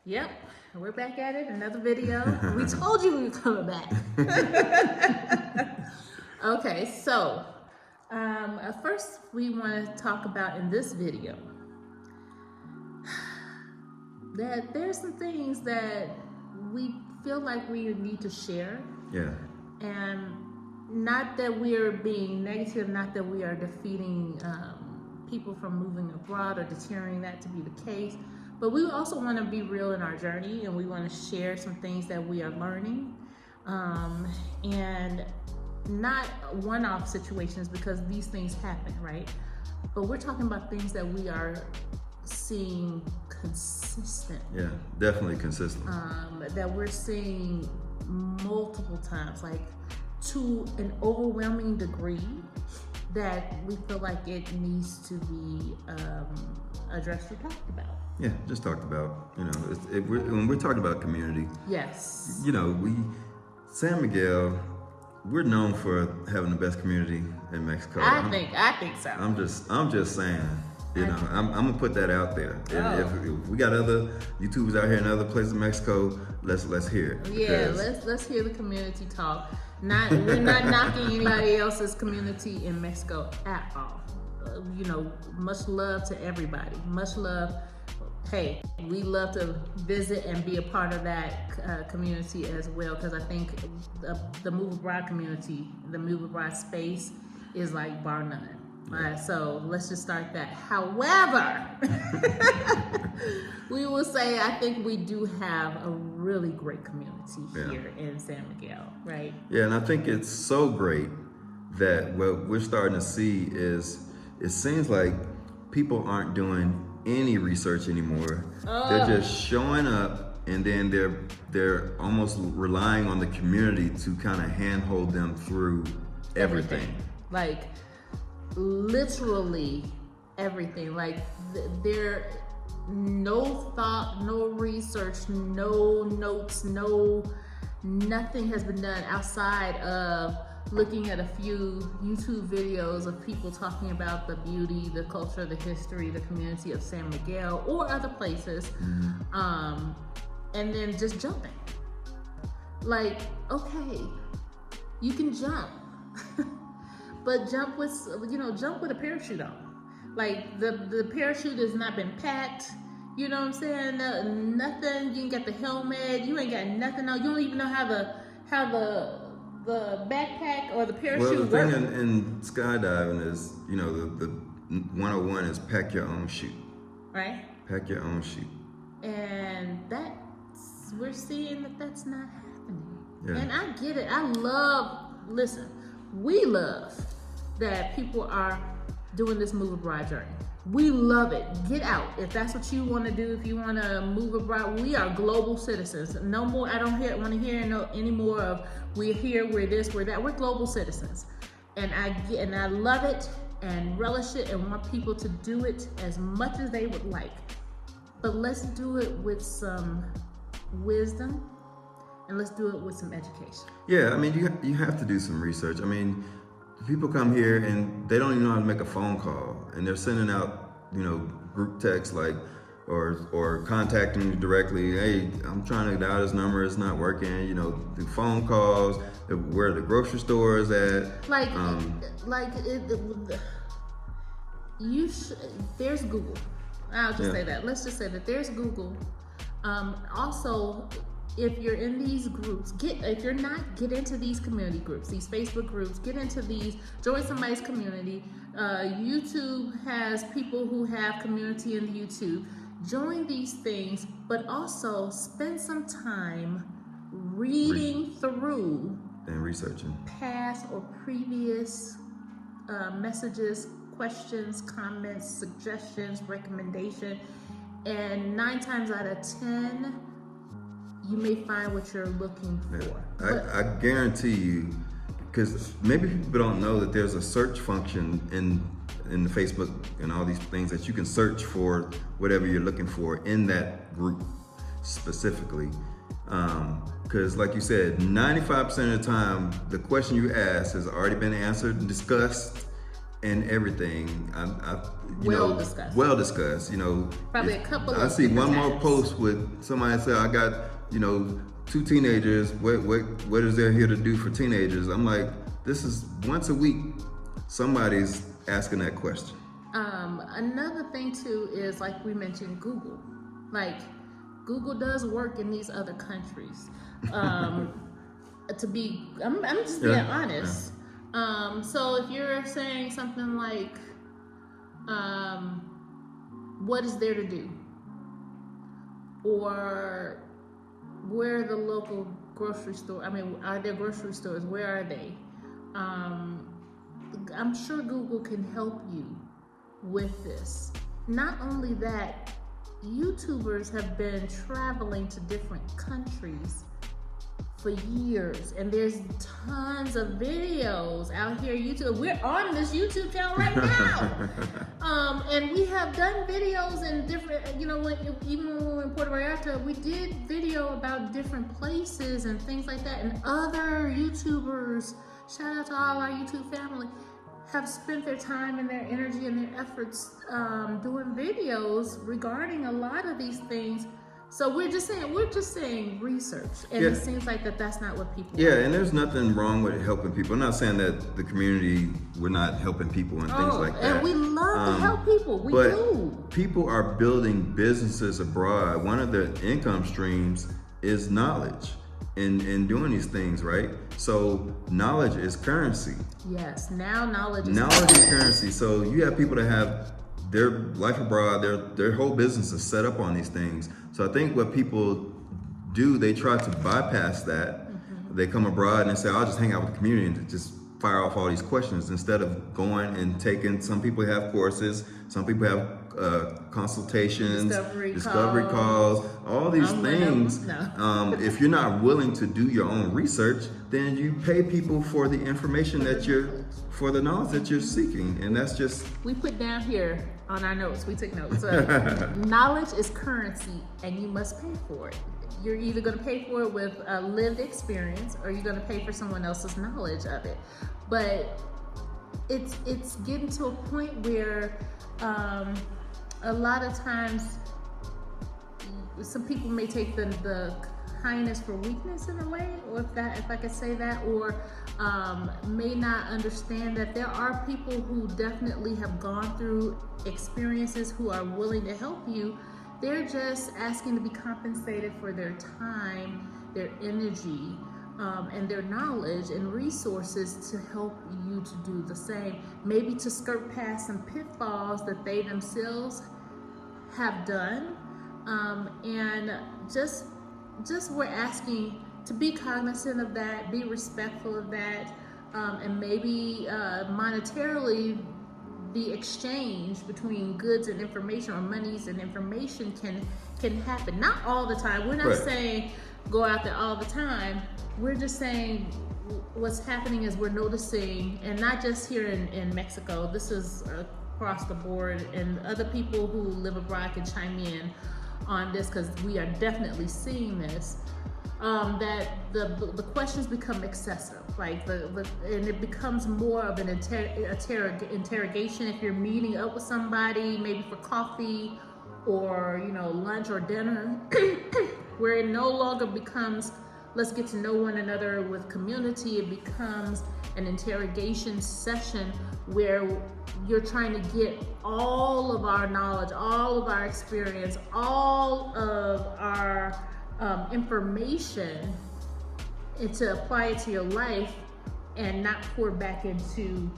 Yep, we're back at it. Another video. We told you we were coming back. Okay, so first we want to talk about in this video that there's some things that we feel like we need to share. Yeah. And not that we're being negative, not that we are defeating people from moving abroad or deterring that to be the case, but we also want to be real in our journey, and we want to share some things that we are learning, and not one-off situations, because these things happen, right? But we're talking about things that we are seeing consistent. Yeah, definitely consistent. That we're seeing multiple times, like to an overwhelming degree, that we feel like it needs to be addressed or talked about. Yeah, just talked about, when we're talking about community. Yes. San Miguel, we're known for having the best community in Mexico. I think so. I'm just saying, I'm gonna put that out there. Oh. If we got other YouTubers out here in other places in Mexico, let's hear it. Yeah, let's hear the community talk. We're not knocking anybody else's community in Mexico at all. Much love to everybody. Much love. Hey, we love to visit and be a part of that community as well, because I think the Move Abroad community, the Move Abroad space is like bar none. So let's just start that. However, we will say I think we do have a really great community here in San Miguel, right? Yeah, and I think it's so great that what we're starting to see is it seems like people aren't doing any research anymore. They're just showing up, and then they're almost relying on the community to kind of handhold them through everything. Like literally everything. Like there, no thought, no research, no notes, nothing has been done outside of looking at a few YouTube videos of people talking about the beauty, the culture, the history, the community of San Miguel or other places, and then just jumping. Like, okay, you can jump, but jump with a parachute on. Like the parachute has not been packed. You know what I'm saying? Nothing. You ain't got the helmet. You ain't got nothing on. You don't even know how the backpack or the parachute. Well, the thing in skydiving is, the 101 is pack your own chute. Right. Pack your own chute. And we're seeing that's not happening. Yeah. And I get it. We love that people are doing this move abroad journey. We love it. Get out. If that's what you want to do, if you want to move abroad, we are global citizens. No more, I don't want to hear any more of we're here, we're this, we're that. We're global citizens. And I love it and relish it and want people to do it as much as they would like. But let's do it with some wisdom, and let's do it with some education. Yeah, I mean, you have to do some research. I mean, people come here and they don't even know how to make a phone call, and they're sending out, group texts like, or contacting you directly. Hey, I'm trying to dial this number, it's not working. Do phone calls, where the grocery store is at. There's Google. I'll just say that. Let's just say that there's Google. Also, if you're in these groups, if you're not, get into these community groups, these Facebook groups, get into these, join somebody's community. YouTube has people who have community in YouTube. Join these things, but also spend some time reading through and researching past or previous messages, questions, comments, suggestions, recommendation, and 9 times out of 10, you may find what you're looking for. I guarantee you, because maybe people don't know that there's a search function in the Facebook and all these things that you can search for whatever you're looking for in that group specifically. Because like you said, 95% of the time, the question you ask has already been answered and discussed, and everything. Well discussed. Well discussed. Probably a couple I of see one different more times. post with somebody say, I got, 2 teenagers. What is there here to do for teenagers? I'm like, this is once a week. Somebody's asking that question. Another thing too is, like we mentioned, Google. Like, Google does work in these other countries. I'm just being honest. So if you're saying something like, what is there to do? Or where are the local grocery store? Are there grocery stores? Where are they? I'm sure Google can help you with this. Not only that, YouTubers have been traveling to different countries for years, and there's tons of videos out here. We're on this YouTube channel right now. And we have done videos in different, even when we were in Puerto Vallarta, we did video about different places and things like that. And other YouTubers, shout out to all our YouTube family, have spent their time and their energy and their efforts doing videos regarding a lot of these things. So we're just saying research, and it seems like that's not what people want. And there's nothing wrong with helping people. I'm not saying that the community, we're not helping people and things like that. And we love to help people. We do. People are building businesses abroad. One of the income streams is knowledge in doing these things, right? So knowledge is currency. Yes, now knowledge is currency. So you have people that have their life abroad, their whole business is set up on these things. So I think what people do, they try to bypass that. Mm-hmm. They come abroad and they say, I'll just hang out with the community and just fire off all these questions instead of going and taking. Some people have courses, some people have consultations, discovery calls, all these things. No. If you're not willing to do your own research, then you pay people for the information for the knowledge that you're seeking. And that's just... We put down here on our notes, we took notes. Knowledge is currency, and you must pay for it. You're either going to pay for it with a lived experience, or you're going to pay for someone else's knowledge of it. But it's getting to a point where a lot of times some people may take the kindness for weakness in a way, or if I could say that, or may not understand that there are people who definitely have gone through experiences who are willing to help you. They're just asking to be compensated for their time, their energy, and their knowledge and resources to help you to do the same. Maybe to skirt past some pitfalls that they themselves have done. And just we're asking to be cognizant of that, be respectful of that, and maybe monetarily the exchange between goods and information, or monies and information, can happen. Not all the time. We're not saying go out there all the time. We're just saying what's happening is we're noticing, and not just here in Mexico, this is across the board, and other people who live abroad can chime in on this, because we are definitely seeing this, that the questions become excessive, like and it becomes more of an interrogation. If you're meeting up with somebody, maybe for coffee or lunch or dinner, where it no longer becomes let's get to know one another with community. It becomes an interrogation session where you're trying to get all of our knowledge, all of our experience, all of our information, and to apply it to your life and not pour back into,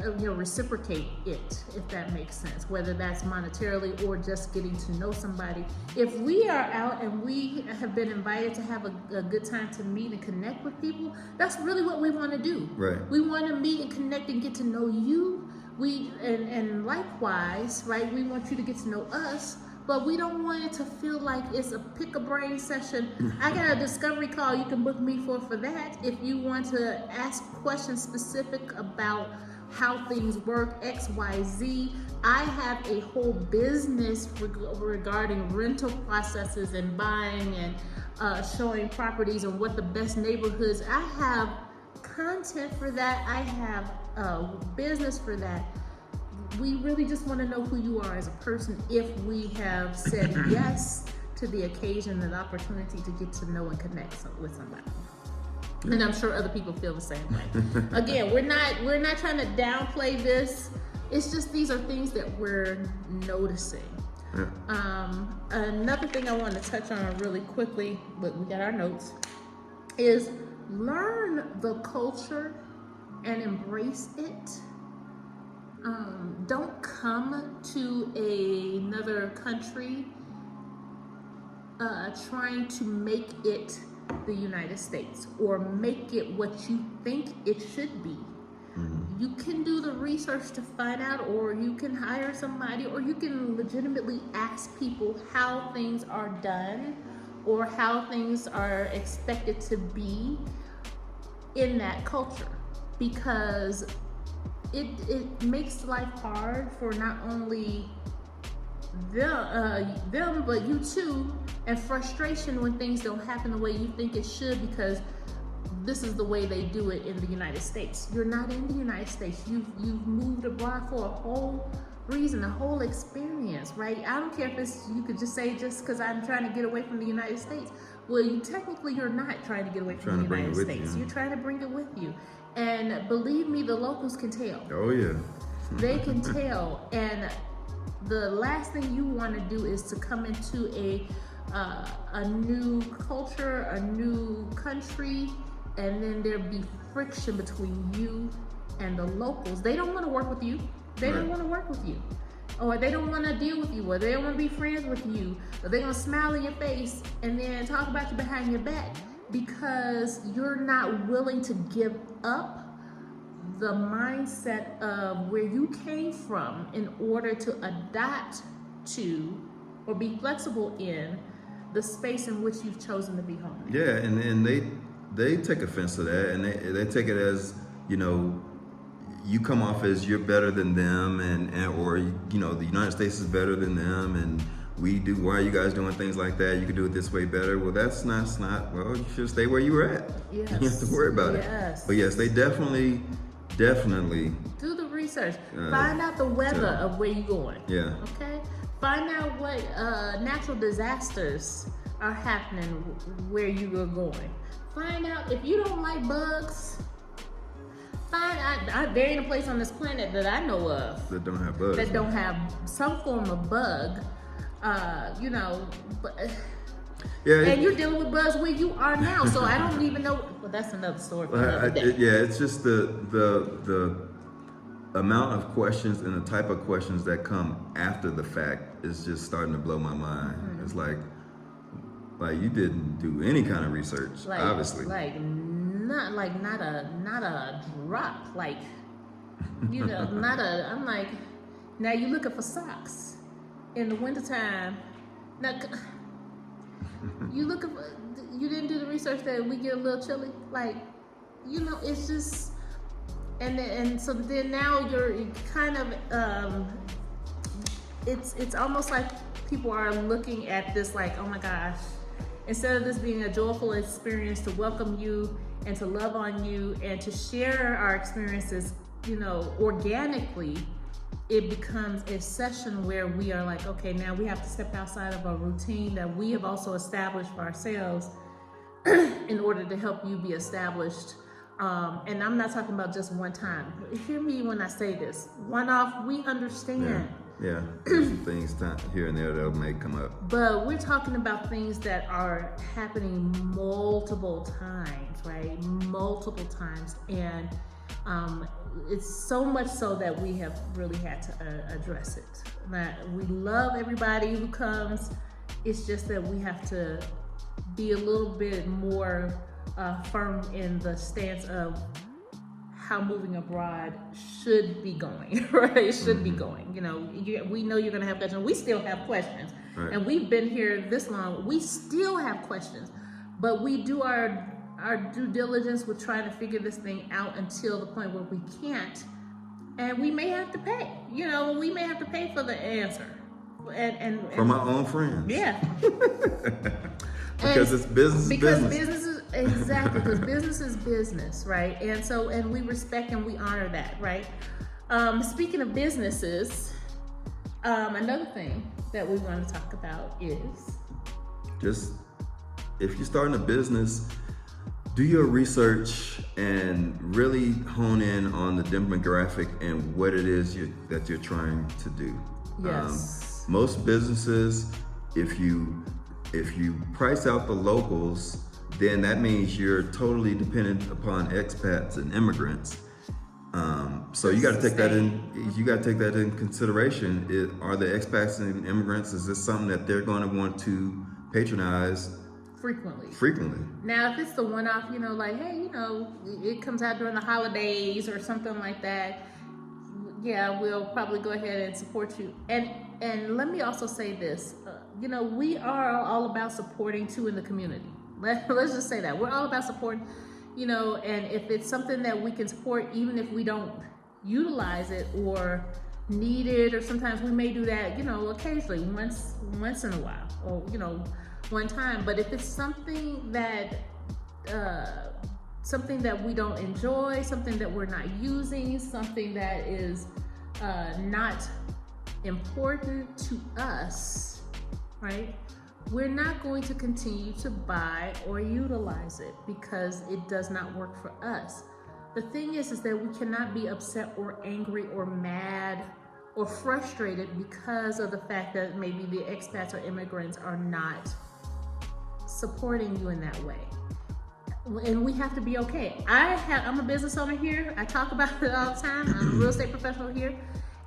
reciprocate it, if that makes sense, whether that's monetarily or just getting to know somebody. If we are out and we have been invited to have a good time to meet and connect with people, that's really what we want to do. Right. We want to meet and connect and get to know you. And likewise, right, we want you to get to know us, but we don't want it to feel like it's a pick-a-brain session. I got a discovery call you can book me for that. If you want to ask questions specific about how things work, X, Y, Z. I have a whole business regarding rental processes and buying and showing properties and what the best neighborhoods. I have content for that. I have business for that. We really just want to know who you are as a person if we have said yes to the occasion and opportunity to get to know and connect with somebody. And I'm sure other people feel the same way. Again, we're not trying to downplay this. It's just these are things that we're noticing. Yeah. Another thing I want to touch on really quickly, but we got our notes, is learn the culture and embrace it. Don't come to another country trying to make it the United States or make it what you think it should be. Mm-hmm. You can do the research to find out, or you can hire somebody, or you can legitimately ask people how things are done or how things are expected to be in that culture, because it makes life hard for not only them but you too, and frustration when things don't happen the way you think it should because this is the way they do it in the United States. You're not in the United States. You've moved abroad for a whole reason, a whole experience, right? I don't care if it's, you could just say just because I'm trying to get away from the United States. Well, you're not trying to get away from the United States. You're trying to bring it with you. And believe me, the locals can tell. Oh yeah. They can tell. And the last thing you want to do is to come into a new culture, a new country, and then there be friction between you and the locals. They don't want to work with you. They don't want to work with you. Or they don't want to deal with you, or they don't want to be friends with you, or they're going to smile in your face and then talk about you behind your back because you're not willing to give up the mindset of where you came from in order to adapt to or be flexible in the space in which you've chosen to be home. Yeah, and they take offense to that, and they take it as, you know, you come off as you're better than them, and or, you know, the United States is better than them, and why are you guys doing things like that? You could do it this way better. Well, that's not, well, you should stay where you were at. Yes. You have to worry about it. But yes, they definitely do the research. Find out the weather of where you're going. Yeah. Okay? Find out what natural disasters are happening where you are going. Find out if you don't like bugs. There ain't a place on this planet that I know of that don't have bugs. That don't have some form of bug. You know, and you're dealing with bugs where you are now, so I don't even know. Well, that's another story for another day. It's just the amount of questions and the type of questions that come after the fact is just starting to blow my mind. Mm-hmm. It's like you didn't do any kind of research, obviously. Not a drop. Like, you know, I'm like, now you looking for socks in the wintertime. Now, you didn't do the research that we get a little chilly. Like, you know, it's just, and so then now you're kind of, it's almost like people are looking at this like, oh my gosh, instead of this being a joyful experience to welcome you and to love on you and to share our experiences, you know, organically, it becomes a session where we are like, okay, now we have to step outside of a routine that we have also established for ourselves in order to help you be established. And I'm not talking about just one time. Hear me when I say this. One off, we understand. Yeah. There's some things here and there that may come up. But we're talking about things that are happening multiple times, right? Multiple times. And it's so much so that we have really had to address it. We love everybody who comes. It's just that we have to be a little bit more firm in the stance of how moving abroad should be going, right? It should be going. You know, we know you're going to have questions. We still have questions. Right. And we've been here this long. We still have questions. But we do our due diligence with trying to figure this thing out until the point where we can't. And we may have to pay. You know, we may have to pay for the answer. And from our own friends. Yeah. Because it's business. Because business Exactly, because business is business, right? And we respect and we honor that, right? Speaking of businesses, another thing that we want to talk about is just if you're starting a business, do your research and really hone in on the demographic and what it is that you're trying to do. yes, Most businesses, if you price out the locals, then that means you're totally dependent upon expats and immigrants. So you got to take that in. You got to take that in consideration. Are the expats and immigrants? Is this something that they're going to want to patronize frequently? Now, if it's the one-off, like, hey, it comes out during the holidays or something like that, yeah, we'll probably go ahead and support you. And let me also say this, we are all about supporting too in the community. Let's just say that we're all about supporting, and if it's something that we can support, even if we don't utilize it or need it, or sometimes we may do that, occasionally, once in a while, or one time. But if it's something that we don't enjoy, something that we're not using, something that is not important to us, right? We're not going to continue to buy or utilize it because it does not work for us. The thing is that we cannot be upset or angry or mad or frustrated because of the fact that maybe the expats or immigrants are not supporting you in that way. And we have to be okay. I'm a business owner here. I talk about it all the time. I'm a real estate professional here.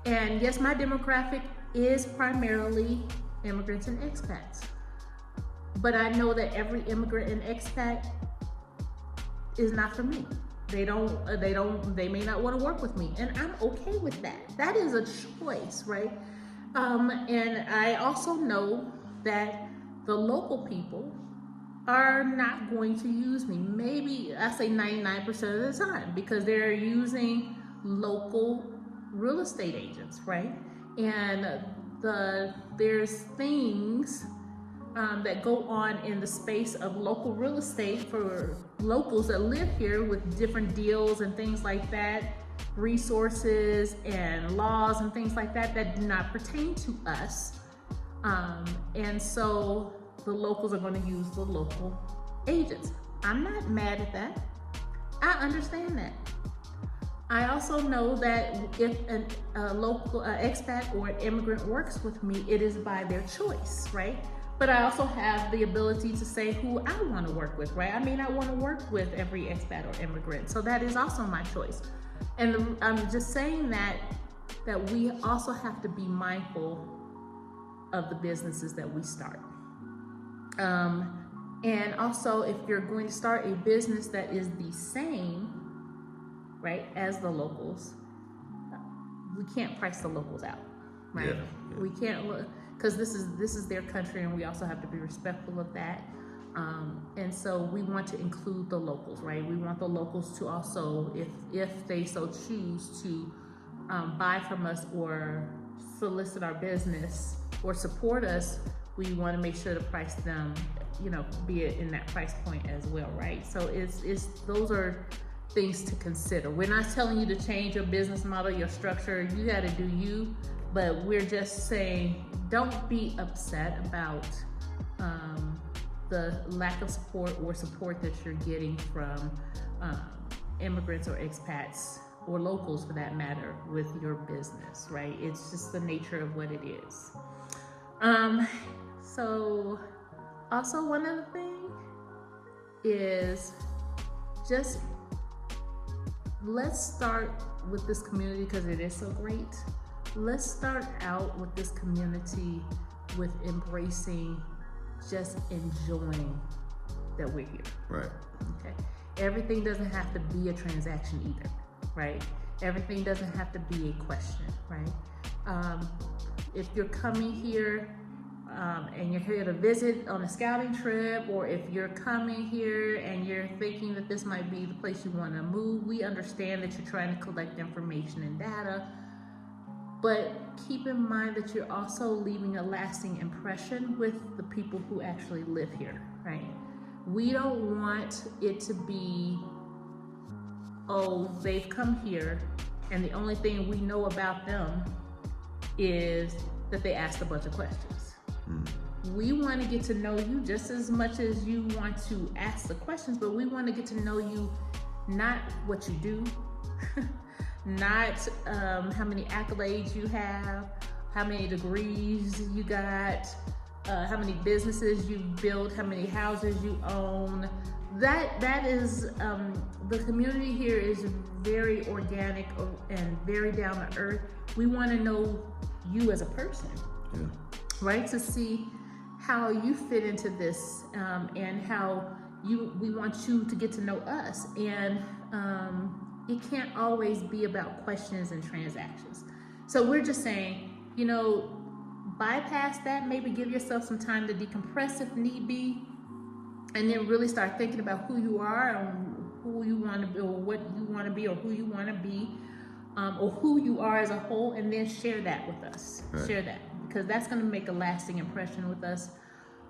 And yes, my demographic is primarily immigrants and expats. But I know that every immigrant and expat is not for me. They may not want to work with me. And I'm okay with that. That is a choice, right? And I also know that the local people are not going to use me. Maybe I say 99% of the time, because they're using local real estate agents, right? And there's things that go on in the space of local real estate for locals that live here, with different deals and things like that, resources and laws and things like that do not pertain to us. And so the locals are going to use the local agents. I'm not mad at that. I understand that. I also know that if a local expat or an immigrant works with me, it is by their choice, right? But I also have the ability to say who I want to work with, right? I may not want to work with every expat or immigrant, so that is also my choice. And I'm just saying that we also have to be mindful of the businesses that we start. And also, if you're going to start a business that is the same, right, as the locals, we can't price the locals out, right? Yeah. We can't, because this is their country, and we also have to be respectful of that. And so we want to include the locals, right? We want the locals to also, if they so choose to buy from us or solicit our business or support us, we want to make sure to price them, be it in that price point as well, right? So it's those are things to consider. We're not telling you to change your business model, your structure. You got to do you, but we're just saying don't be upset about the lack of support or support that you're getting from immigrants or expats or locals, for that matter, with your business, right? It's just the nature of what it is. So also one other thing is just let's start with this community, because it is so great. Let's start out with this community with embracing, just enjoying that we're here. Right. Okay. Everything doesn't have to be a transaction either, right? Everything doesn't have to be a question, right? If you're coming here and you're here to visit on a scouting trip, or if you're coming here and you're thinking that this might be the place you want to move, we understand that you're trying to collect information and data, but keep in mind that you're also leaving a lasting impression with the people who actually live here, right? We don't want it to be, oh, they've come here and the only thing we know about them is that they asked a bunch of questions. We want to get to know you just as much as you want to ask the questions, but we want to get to know you, not what you do, not how many accolades you have, how many degrees you got, how many businesses you've built, how many houses you own. That is, the community here is very organic and very down to earth. We want to know you as a person, right? To see how you fit into this, and how we want you to get to know us. And it can't always be about questions and transactions. So we're just saying, bypass that, maybe give yourself some time to decompress if need be, and then really start thinking about who you are and who you want to be, or what you want to be, or who you want to be, or who you are as a whole, and then share that with us. Right. Share that, because that's going to make a lasting impression with us,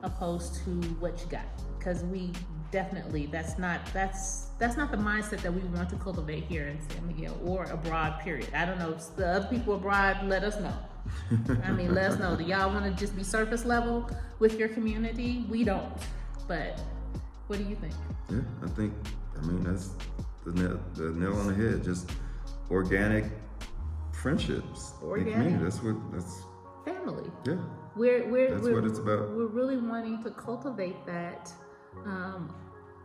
opposed to what you got. Because we definitely, that's not the mindset that we want to cultivate here in San Miguel or abroad, period. I don't know, if the other people abroad, let us know. Let us know. Do y'all want to just be surface level with your community? We don't. But what do you think? Yeah, that's the nail on the head. Just organic friendships. Organic. That's family. Yeah. That's what it's about. We're really wanting to cultivate that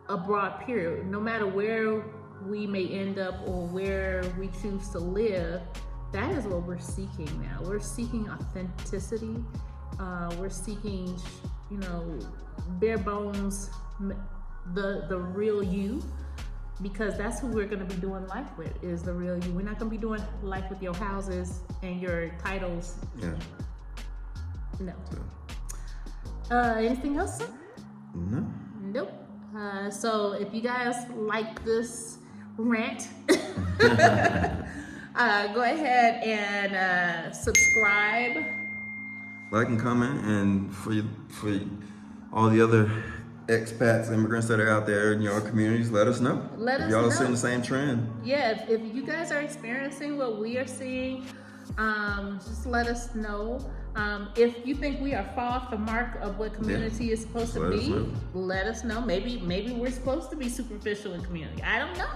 abroad, period. No matter where we may end up or where we choose to live, that is what we're seeking now. We're seeking authenticity. We're seeking, bare bones, the real you, because that's who we're going to be doing life with, is the real you. We're not going to be doing life with your houses and your titles. Yeah. No. Anything else, sir? No. Nope. So if you guys like this rant, go ahead and subscribe, like and comment, and for all the other expats, immigrants that are out there in your communities, let us know. If y'all seeing the same trend. Yeah, if you guys are experiencing what we are seeing, just let us know. If you think we are far off the mark of what community is supposed to be, let us know. Maybe we're supposed to be superficial in community. I don't know.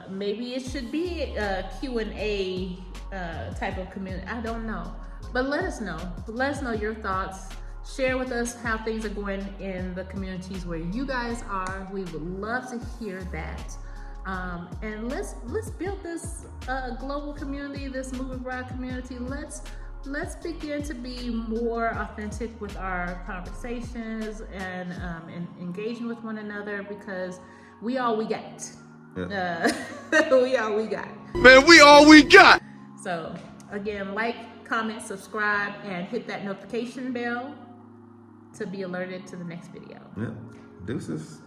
Maybe it should be a Q&A type of community. I don't know. But let us know. Let us know your thoughts. Share with us how things are going in the communities where you guys are. We would love to hear that. And let's build this global community, this Move Abroad community. Let's begin to be more authentic with our conversations and engaging with one another, because we all we got. Yeah. We all we got. Man, we all we got. So again, like, comment, subscribe, and hit that notification bell to be alerted to the next video. Yeah. Deuces.